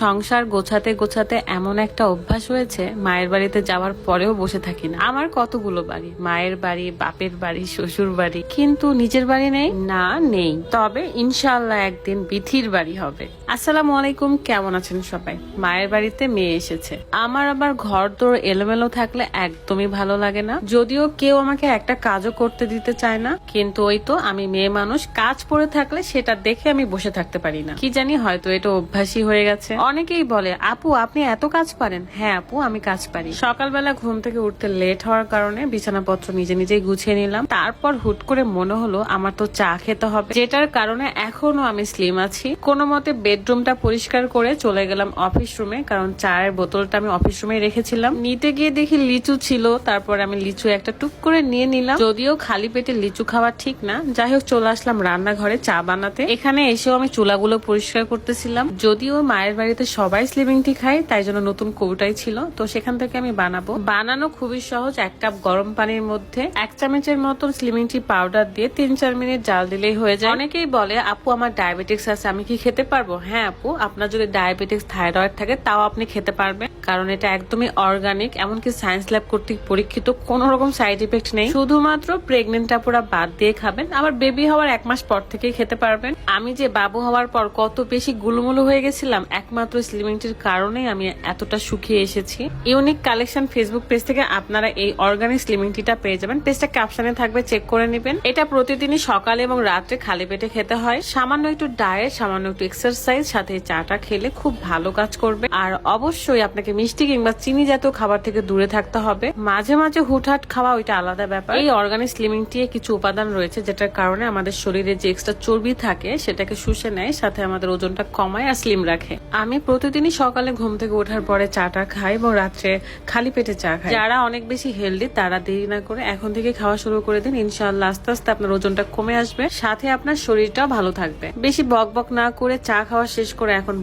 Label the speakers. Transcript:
Speaker 1: সংসার গোছাতে গোছাতে এমন একটা অভ্যাস হয়েছে, মায়ের বাড়িতে যাওয়ার পরেও বসে থাকি না। আমার কতগুলো বাড়ি, মায়ের বাড়ি, বাপের বাড়ি, শ্বশুর বাড়ি, কিন্তু নিজের বাড়ি নেই না, নেই। তবে ইনশাআল্লাহ একদিন বিথির বাড়ি হবে। আসসালামু আলাইকুম, কেমন আছেন সবাই? মায়ের বাড়িতে মেয়ে এসেছে। আমার আবার ঘর দোর এলোমেলো থাকলে একদমই ভালো লাগে না, যদিও কেউ আমাকে একটা কাজও করতে দিতে চায় না। কিন্তু ওই তো, আমি মেয়ে মানুষ, কাজ পড়ে থাকলে সেটা দেখে আমি বসে থাকতে পারি না। কি জানি, হয়তো এটা অভ্যাসই হয়ে গেছে। অনেকেই বলে, আপু আপনি এত কাজ পারেন? হ্যাঁ আপু, আমি কাজ পারি। সকালবেলা ঘুম থেকে উঠতে লেট হওয়ার কারণে বিছানাপত্র নিজে নিজেই গুছিয়ে নিলাম। তারপর হুট করে মনে হলো আমার তো চা খেতে হবে, যেটার কারণে এখনো আমি স্লিম আছি। কোনো মতে বেডরুমটা পরিষ্কার করে চলে গেলাম অফিস রুমে, কারণ চায়ের বোতলটা আমি অফিস রুমে রেখেছিলাম। নিতে গিয়ে দেখি লিচু ছিল, তারপর আমি লিচু একটা টুক করে নিয়ে নিলাম। যদিও খালি পেটে লিচু খাওয়া ঠিক না। যাই হোক, চলে আসলাম রান্নাঘরে চা বানাতে। এখানে এসেও আমি চুলাগুলো পরিষ্কার করতেছিলাম। যদিও মায়ের বাড়িতে সবাই স্লিমিং টি খায়, তাই জন্য নতুন কৌটাই ছিল, তো সেখান থেকে আমি বানাবো। বানানো খুবই সহজ। 1 কাপ গরম পানির মধ্যে 1 চামচের মতো স্লিমিং টি পাউডার দিয়ে 3-4 মিনিট জাল দিলেই হয়ে যায়। অনেকেই বলে, আপু আমার ডায়াবেটিক্স আছে, আমি কি খেতে পারবো? হ্যাঁ আপু, আপনার যদি ডায়াবেটিক্স থাইরয়েড থাকে তাও আপনি খেতে পারবেন, কারণ এটা একদমই অর্গানিক। এমনকি সায়েন্স ল্যাব কর্তৃক পরীক্ষিত, কোনো রকম সাইড ইফেক্ট নেই। শুধুমাত্র প্রেগনেন্ট আপুরা বাদ দিয়ে খাবেন, আবার বেবি হওয়ার 1 মাস পর থেকেই খেতে পারবেন। আমি যে বাবু হওয়ার পর কত বেশি গুলুমুলু হয়ে গেছিলাম, একমাত্র স্লিমিং টির কারণেই আমি এতটা শুকিয়ে এসেছি। ইউনিক কালেকশন ফেসবুক পেজ থেকে আপনারা এই অর্গানিক স্লিমিং টিটা পেয়ে যাবেন। পেজটা ক্যাপশনে থাকবে, চেক করে নেবেন। এটা প্রতিদিনই সকালে এবং রাত্রে খালি পেটে খেতে হয়। সামান্য একটু ডায়েট, সামান্য একটু এক্সারসাইজ, সাথে চাটা খেলে খুব ভালো কাজ করবে। আর অবশ্যই আপনাকে মিষ্টি কিংবা চিনি জাতীয় খাবার থেকে দূরে থাকতে হবে। মাঝে মাঝে হুটহাট খাওয়া ওইটা আলাদা ব্যাপার। এই অর্গানিক স্লিমিং টি এ কিছু উপাদান রয়েছে যেটার কারণে আমাদের শরীরে যে এক্সট্রা চর্বি থাকে সেটাকে শুষে নেয়, সাথে আমাদের ওজনটা কমায় আর স্লিম রাখে। আমি প্রতিদিনই সকালে ঘুম থেকে ওঠার পরে চাটা খাই এবং রাত্রে খালি পেটে চা খাই। যারা অনেক বেশি হেলদি তারা দেরি না করে এখন থেকে খাওয়া শুরু করে দিন। ইনশাআল্লাহ আস্তে আস্তে আপনার ওজনটা কমে আসবে, সাথে আপনার শরীরটাও ভালো থাকবে। বেশি বক বক না করে চা খাওয়া শেষ করে এখন